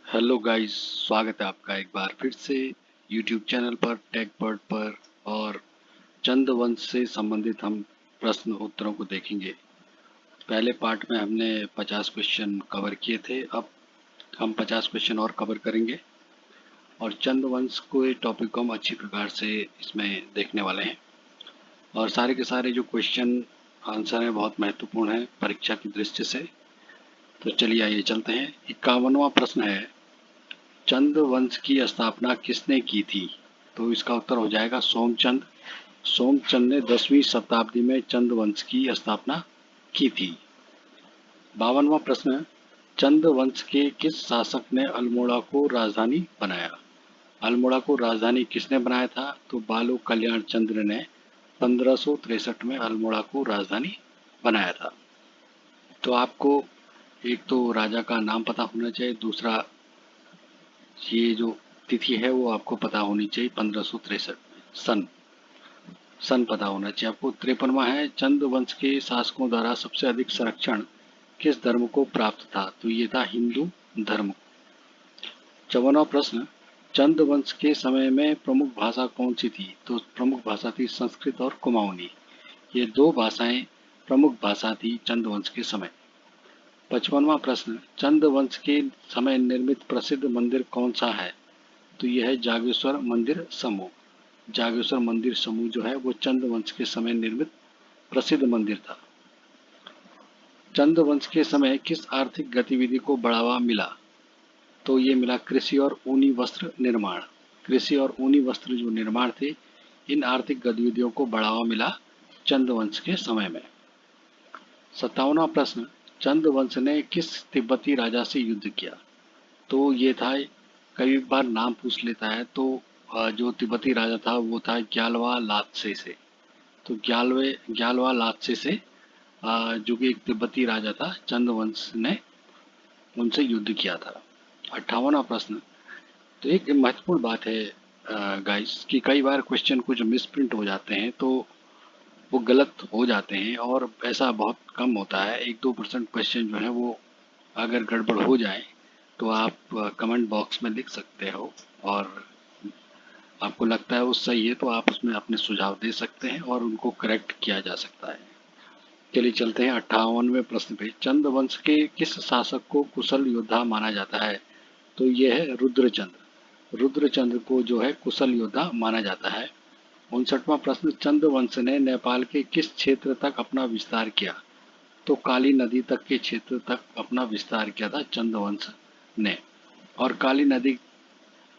Hello guys, स्वागत है आपका एक बार फिर से यूट्यूब चैनल पर टेकबर्ड पर। और चंद वंश से संबंधित हम प्रश्न उत्तरों को देखेंगे। पहले पार्ट में हमने 50 क्वेश्चन कवर किए थे। अब हम 50 क्वेश्चन और कवर करेंगे और चंद वंश को ये टॉपिक को हम अच्छी प्रकार से इसमें देखने वाले हैं। और सारे के सारे जो क्वेश्चन आंसर हैं बहुत महत्वपूर्ण है परीक्षा की दृष्टि से। तो चलिए आइए चलते हैं। 51वां प्रश्न है, चंद वंश की स्थापना किसने की थी? तो इसका उत्तर हो जाएगा सोमचंद। सोमचंद ने 10वीं शताब्दी में चंद वंश की स्थापना की थी। 52वां प्रश्न है, चंद वंश के किस शासक ने अल्मोड़ा को राजधानी बनाया? अल्मोड़ा को राजधानी किसने बनाया था? तो बालो कल्याण चंद्र ने 1563 में अल्मोड़ा को राजधानी बनाया था। तो आपको एक तो राजा का नाम पता होना चाहिए, दूसरा ये जो तिथि है वो आपको पता होनी चाहिए 1563 में। सन पता होना चाहिए आपको। 53वां है, चंद वंश के शासकों द्वारा सबसे अधिक संरक्षण किस धर्म को प्राप्त था? तो ये था हिंदू धर्म। 54वां प्रश्न, चंद वंश के समय में प्रमुख भाषा कौन सी थी? तो प्रमुख भाषा थी संस्कृत और कुमाऊनी। ये दो भाषाएं प्रमुख भाषा थी चंद वंश के समय। 55वां प्रश्न, चंद वंश के समय निर्मित प्रसिद्ध मंदिर कौन सा है? तो यह है जागेश्वर मंदिर समूह। जागेश्वर मंदिर समूह जो है वो चंद वंश के समय निर्मित प्रसिद्ध मंदिर था। चंद वंश के समय किस आर्थिक गतिविधि को बढ़ावा मिला? तो ये मिला कृषि और ऊनी वस्त्र निर्माण। कृषि और ऊनी वस्त्र जो निर्माण थे, इन आर्थिक गतिविधियों को बढ़ावा मिला चंद वंश के समय में। 57वां प्रश्न, चंद वंश ने किस तिब्बती राजा से युद्ध किया? तो ये था, कई बार नाम पूछ लेता है। तो जो तिब्बती राजा था वो था ग्यालवा लात्से से। तो ग्यालवा लात्से से जो कि एक तिब्बती राजा था, चंद वंश ने उनसे युद्ध किया था। 58वां प्रश्न, तो एक महत्वपूर्ण बात है गाइस कि कई बार क्वेश्चन कुछ मिसप्रिंट हो जाते हैं, तो वो गलत हो जाते हैं और ऐसा बहुत कम होता है। 1-2% क्वेश्चन जो है वो अगर गड़बड़ हो जाए तो आप कमेंट बॉक्स में लिख सकते हो, और आपको लगता है वो सही है तो आप उसमें अपने सुझाव दे सकते हैं और उनको करेक्ट किया जा सकता है। चलिए चलते हैं 58वें प्रश्न पे। चंद वंश के किस शासक को कुशल योद्धा माना जाता है? तो ये है रुद्रचंद। रुद्रचंद को जो है कुशल योद्धा माना जाता है। 59वां प्रश्न, चंद वंश ने नेपाल के किस क्षेत्र तक अपना विस्तार किया? तो काली नदी तक के क्षेत्र तक अपना विस्तार किया था चंद वंश ने। और काली नदी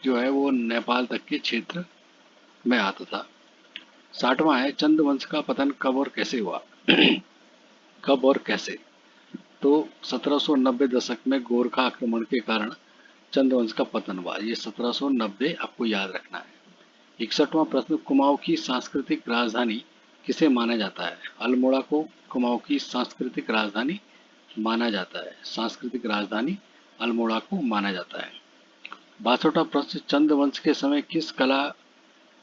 जो है वो नेपाल तक के क्षेत्र में आता था। 60वां है, चंद वंश का पतन कब और कैसे हुआ? कब और कैसे? तो 1790 दशक में गोरखा आक्रमण के कारण चंद वंश का पतन हुआ। ये 1790 आपको याद रखना है। 61वां प्रश्न, कुमाऊं की सांस्कृतिक राजधानी किसे माना जाता है? अल्मोड़ा को कुमाऊं की सांस्कृतिक राजधानी माना जाता है। सांस्कृतिक राजधानी अल्मोड़ा को माना जाता है। 62वां प्रश्न, चंद वंश के समय किस कला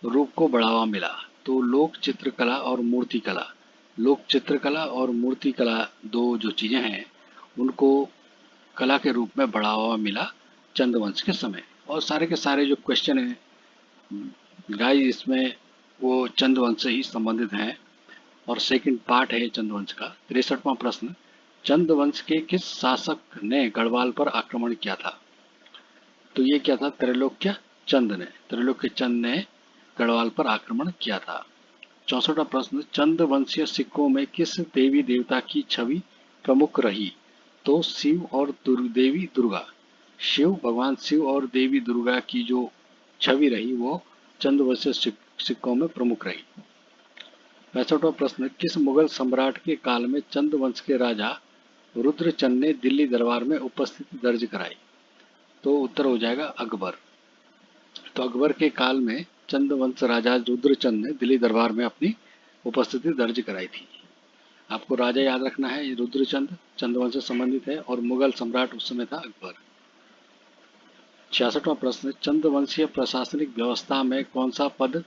रूप को बढ़ावा मिला? तो लोक चित्रकला और मूर्तिकला। लोक चित्रकला और मूर्तिकला दो जो चीजें हैं उनको कला के रूप में बढ़ावा मिला चंद वंश के समय। और सारे के सारे जो क्वेश्चन हैं गाइस इसमें वो चंद वंश से ही संबंधित हैं और सेकंड पार्ट है चंद वंश का। 63वां प्रश्न, चंद वंश के किस शासक ने गढ़वाल पर आक्रमण किया था? तो ये क्या था? त्रैलोक्य चंद ने। त्रैलोक्य चंद ने गढ़वाल पर आक्रमण किया था। 64वां प्रश्न, चंद वंशीय सिक्कों में किस देवी देवता की छवि प्रमुख रही? तो शिव और देवी दुर्गा। शिव, भगवान शिव और देवी दुर्गा की जो छवि रही वो चंद वंशीय सिक्कों में प्रमुख रही। 65वां प्रश्न, किस मुगल सम्राट के काल में चंद वंश के राजा रुद्रचंद ने दिल्ली दरबार में उपस्थिति दर्ज कराई? तो उत्तर हो जाएगा अकबर। तो अकबर के काल में चंद वंश राजा रुद्रचंद ने दिल्ली दरबार में अपनी उपस्थिति दर्ज कराई थी। आपको राजा याद रखना है, रुद्रचंद चंद वंश से संबंधित है और मुगल सम्राट उस समय था अकबर। 66वां प्रश्न, चंद वंशीय प्रशासनिक व्यवस्था में कौन सा पद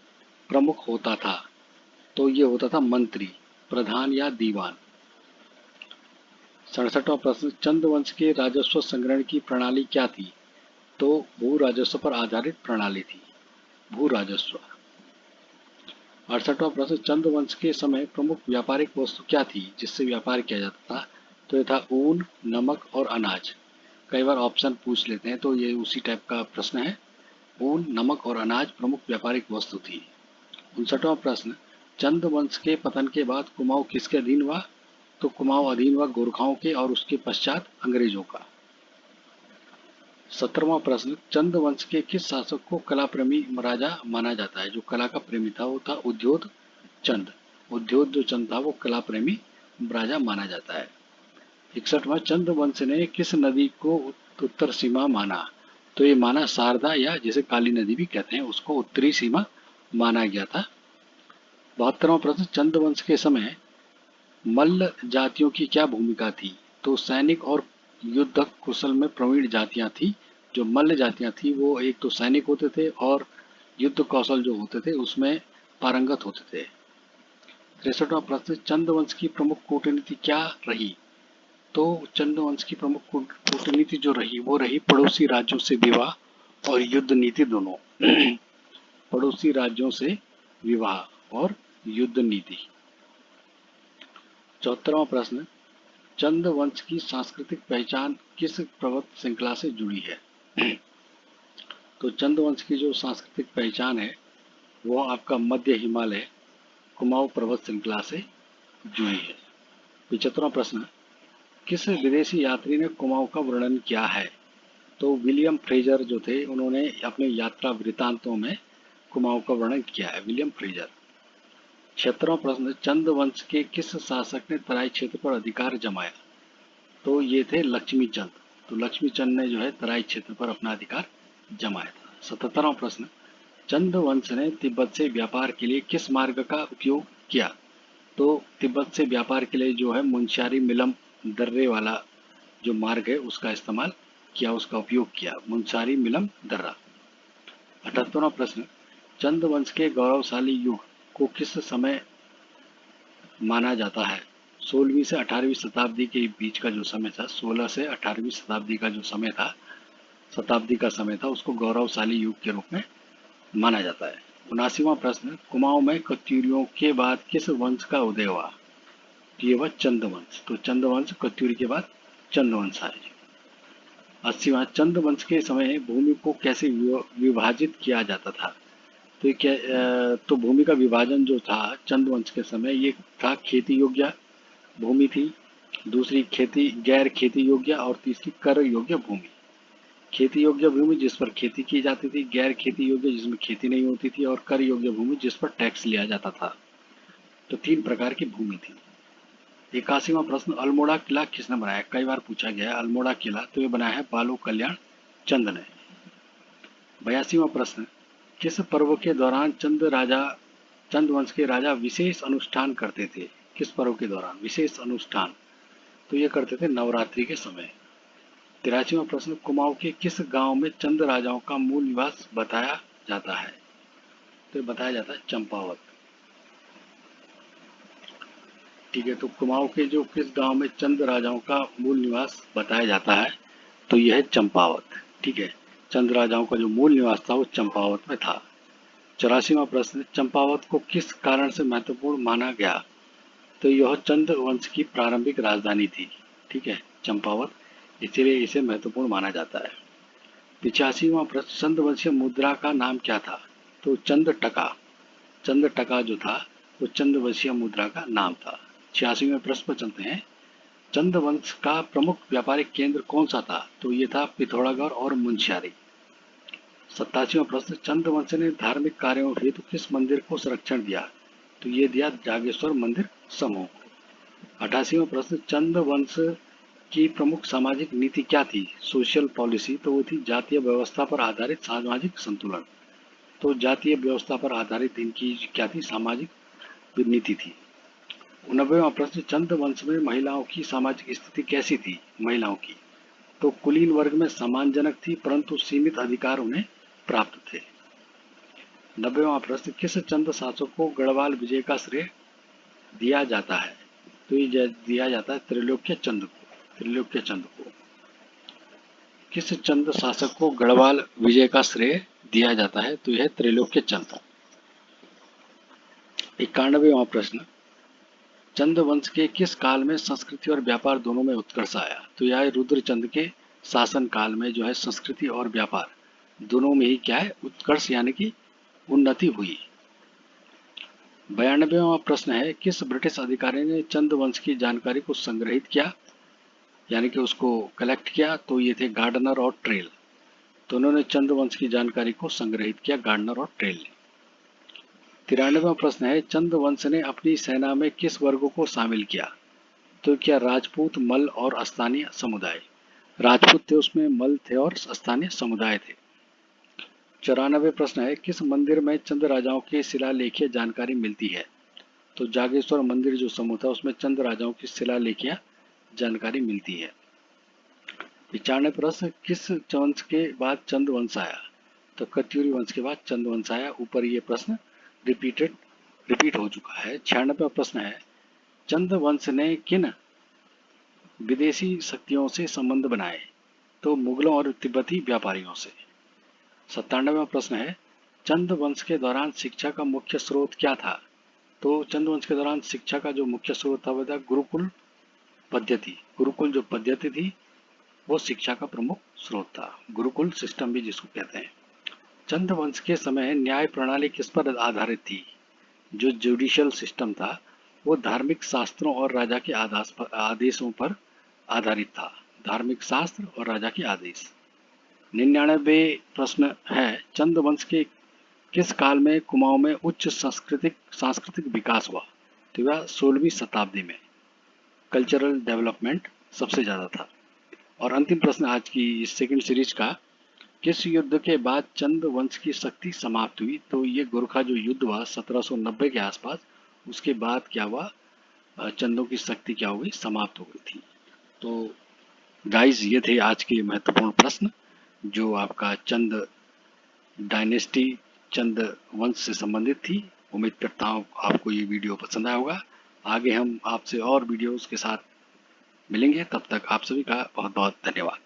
प्रमुख होता था? तो ये होता था मंत्री, प्रधान या दीवान। 67वां प्रश्न, चंद वंश के राजस्व संग्रहण की प्रणाली क्या थी? तो भू राजस्व पर आधारित प्रणाली थी, भू राजस्व। 68वां प्रश्न, चंद वंश के समय प्रमुख व्यापारिक वस्तु क्या थी जिससे व्यापार किया जाता था? तो ये था ऊन, नमक और अनाज। कई बार ऑप्शन पूछ लेते हैं तो ये उसी टाइप का प्रश्न है। ऊन, नमक और अनाज प्रमुख व्यापारिक वस्तु थी। 59वां प्रश्न, चंद वंश के पतन के बाद कुमाऊं किसके अधीन हुआ? तो कुमाऊं अधीन हुआ गोरखाओं के और उसके पश्चात अंग्रेजों का। 17वां प्रश्न, चंद वंश के किस शासक को कला प्रेमी राजा माना जाता है? जो कला का प्रेमी था वो था उद्योत चंद। उद्योत जो चंद था वो कला प्रेमी राजा माना जाता है। 61वां, चंद वंश ने किस नदी को उत्तर सीमा माना? तो ये माना शारदा या जिसे काली नदी भी कहते हैं उसको उत्तरी सीमा माना गया था। 72वां प्रश्न, चंद वंश के समय मल्ल जातियों की क्या भूमिका थी? तो सैनिक और युद्ध कुशल में प्रवीण जातियां थी। जो मल्ल जातियां थी वो एक तो सैनिक होते थे और युद्ध कौशल जो होते थे उसमें पारंगत होते थे। 63वां प्रश्न, चंद वंश की प्रमुख कूटनीति क्या रही? तो चंद वंश की प्रमुख कूटनीति जो रही वो रही पड़ोसी राज्यों से विवाह और युद्ध नीति दोनों। पड़ोसी राज्यों से विवाह और युद्ध नीति। 74वां प्रश्न, चंद वंश की सांस्कृतिक पहचान किस पर्वत श्रृंखला से जुड़ी है? तो चंद वंश की जो सांस्कृतिक पहचान है वो आपका मध्य हिमालय कुमाऊं पर्वत श्रृंखला से जुड़ी है। 75वां प्रश्न, किस विदेशी यात्री ने कुमाऊं का वर्णन किया है? तो विलियम फ्रेजर जो थे उन्होंने अपने यात्रा वृतांतों में कुमाऊं का वर्णन किया है, विलियम फ्रेजर। 76वां प्रश्न, चंद वंश के किस शासक ने तराई क्षेत्र पर अधिकार जमाया? तो ये थे लक्ष्मी चंद। तो लक्ष्मी चंद ने जो है तराई क्षेत्र पर अपना अधिकार जमाया था। 77वां प्रश्न, चंद वंश ने तिब्बत से व्यापार के लिए किस मार्ग का उपयोग किया? तो तिब्बत से व्यापार के लिए जो है मुंशियारी मिलम दर्रे वाला जो मार्ग है उसका इस्तेमाल किया, उसका उपयोग किया, मुंशियारी मिलम दर्रा। 78वां प्रश्न, चंद वंश के गौरवशाली युग को किस समय माना जाता है? 16वीं से 18वीं शताब्दी के बीच का जो समय था, 16 से 18वीं शताब्दी का जो समय था, शताब्दी का समय था, उसको गौरवशाली युग के रूप में माना जाता है। 79वां प्रश्न, कुमाऊं में कत्यूरियों के बाद किस वंश का उदय हुआ? ये वह चंद वंश। तो चंद वंश कत्यूरी के बाद चंद वंश आए। 80वां, चंद वंश के समय भूमि को कैसे विभाजित किया जाता था? तो ये क्या तो भूमि का विभाजन जो था चंद वंश के समय ये था, खेती योग्य भूमि थी, दूसरी खेती गैर खेती योग्य और तीसरी कर योग्य भूमि। खेती योग्य भूमि जिस पर खेती की जाती थी, गैर खेती योग्य जिसमें खेती नहीं होती थी और कर योग्य भूमि जिस पर टैक्स लिया जाता था। तो 3 प्रकार की भूमि थी। 81वां प्रश्न, अल्मोड़ा किला किसने बनाया? कई बार पूछा गया है अल्मोड़ा किला, तो ये बनाया है बालू कल्याण चंद ने। 82वां प्रश्न, किस पर्व के दौरान चंद वंश के राजा विशेष अनुष्ठान करते थे? किस पर्व के दौरान विशेष अनुष्ठान? तो ये करते थे नवरात्रि के समय। 83वां प्रश्न, कुमाऊं के किस गांव में चंद राजाओं का मूल निवास बताया जाता है? तो बताया जाता है चंपावत। ठीक है, तो कुमाऊं के जो किस गांव में चंद राजाओं का मूल निवास बताया जाता है? तो यह है चंपावत। ठीक है, चंद राजाओं का जो मूल निवास था वो चंपावत में था। 84वां प्रश्न, चंपावत को किस कारण से महत्वपूर्ण माना गया? तो यह चंद वंश की प्रारंभिक राजधानी थी। ठीक है, चंपावत, इसीलिए इसे महत्वपूर्ण माना जाता है। 85वां प्रश्न, चंद वंशीय मुद्रा का नाम क्या था? तो चंद टका। चंद टका जो था वो चंद वंशीय मुद्रा का नाम था। 86वें प्रश्न पर चलते हैं, चंद वंश का प्रमुख व्यापारिक केंद्र कौन सा था? तो ये था पिथौरागढ़ और मुंशियारी। 87वां प्रश्न, चंद वंश ने धार्मिक कार्यों हेतु किस मंदिर को संरक्षण दिया? तो ये दिया जागेश्वर मंदिर समूह को। 88वां प्रश्न, चंद वंश की प्रमुख सामाजिक नीति क्या थी? सोशल पॉलिसी, तो वो थी जातीय व्यवस्था पर आधारित सामाजिक संतुलन। तो जातीय व्यवस्था पर आधारित इनकी क्या थी? सामाजिक नीति थी। 89वां प्रश्न, चंद वंश में महिलाओं की सामाजिक स्थिति कैसी थी? महिलाओं की, तो कुलीन वर्ग में सम्मानजनक थी परंतु सीमित अधिकार उन्हें प्राप्त थे। 90वां प्रश्न, किस चंद शासक को गढ़वाल विजय का श्रेय दिया जाता है? तो ये दिया जाता है त्रैलोक्य चंद को। त्रैलोक्य चंद को। किस चंद शासक को गढ़वाल विजय का श्रेय दिया जाता है? तो यह त्रैलोक्य चंद। 91वां प्रश्न, चंद वंश के किस काल में संस्कृति और व्यापार दोनों में उत्कर्ष आया? तो यह रुद्रचंद के शासन काल में जो है संस्कृति और व्यापार दोनों में ही क्या है, उत्कर्ष यानी कि उन्नति हुई। 92वां प्रश्न है, किस ब्रिटिश अधिकारी ने चंद वंश की जानकारी को संग्रहित किया यानी कि उसको कलेक्ट किया? तो ये थे गार्डनर और ट्रेल। तो उन्होंने चंद वंश की जानकारी को संग्रहित किया, गार्डनर और ट्रेल ने। 93वां प्रश्न है, चंद वंश ने अपनी सेना में किस वर्गों को शामिल किया? तो क्या राजपूत, मल और स्थानीय समुदाय? राजपूत थे उसमें, मल थे और स्थानीय समुदाय थे। 94 प्रश्न है, किस मंदिर में चंद राजाओं की शिलालेखीय जानकारी मिलती है? तो जागेश्वर मंदिर जो समूह था उसमें चंद राजाओं की शिलालेखीय जानकारी मिलती है। 95 प्रश्न, किस वंश के बाद चंद वंश आया? तो कत्यूरी वंश के बाद चंद वंश आया। ऊपर ये प्रश्न रिपीट हो चुका है। 96वां प्रश्न है, चंद वंश ने किन विदेशी शक्तियों से संबंध बनाए? तो मुगलों और तिब्बती व्यापारियों से। 97वां प्रश्न है, चंद वंश के दौरान शिक्षा का मुख्य स्रोत क्या था? तो चंद वंश के दौरान शिक्षा का जो मुख्य स्रोत था वह था गुरुकुल पद्धति। गुरुकुल जो पद्धति थी वो शिक्षा का प्रमुख स्रोत था, गुरुकुल सिस्टम भी जिसको कहते हैं। चंद वंश के समय न्याय प्रणाली किस पर आधारित थी? जो जुडिशियल सिस्टम था वो धार्मिक शास्त्रों और राजा के आदेशों पर आधारित था। धार्मिक शास्त्र और राजा के आदेश। 99 प्रश्न है, चंद वंश के किस काल में कुमाऊं में उच्च सांस्कृतिक विकास हुआ? तो वह 16वीं शताब्दी में कल्चरल डेवलपमेंट सबसे ज्यादा था। और अंतिम प्रश्न आज की इस सेकंड सीरीज का, किस युद्ध के बाद चंद वंश की शक्ति समाप्त हुई? तो ये गोरखा जो युद्ध हुआ 1790 के आसपास, उसके बाद क्या हुआ, चंदों की शक्ति क्या हो गई, समाप्त हो गई थी। तो गाइस ये थे आज के महत्वपूर्ण प्रश्न जो आपका चंद डायनेस्टी, चंद वंश से संबंधित थी। उम्मीद करता हूँ आपको ये वीडियो पसंद आया होगा। आगे हम आपसे और वीडियोस के साथ मिलेंगे, तब तक आप सभी का बहुत बहुत धन्यवाद।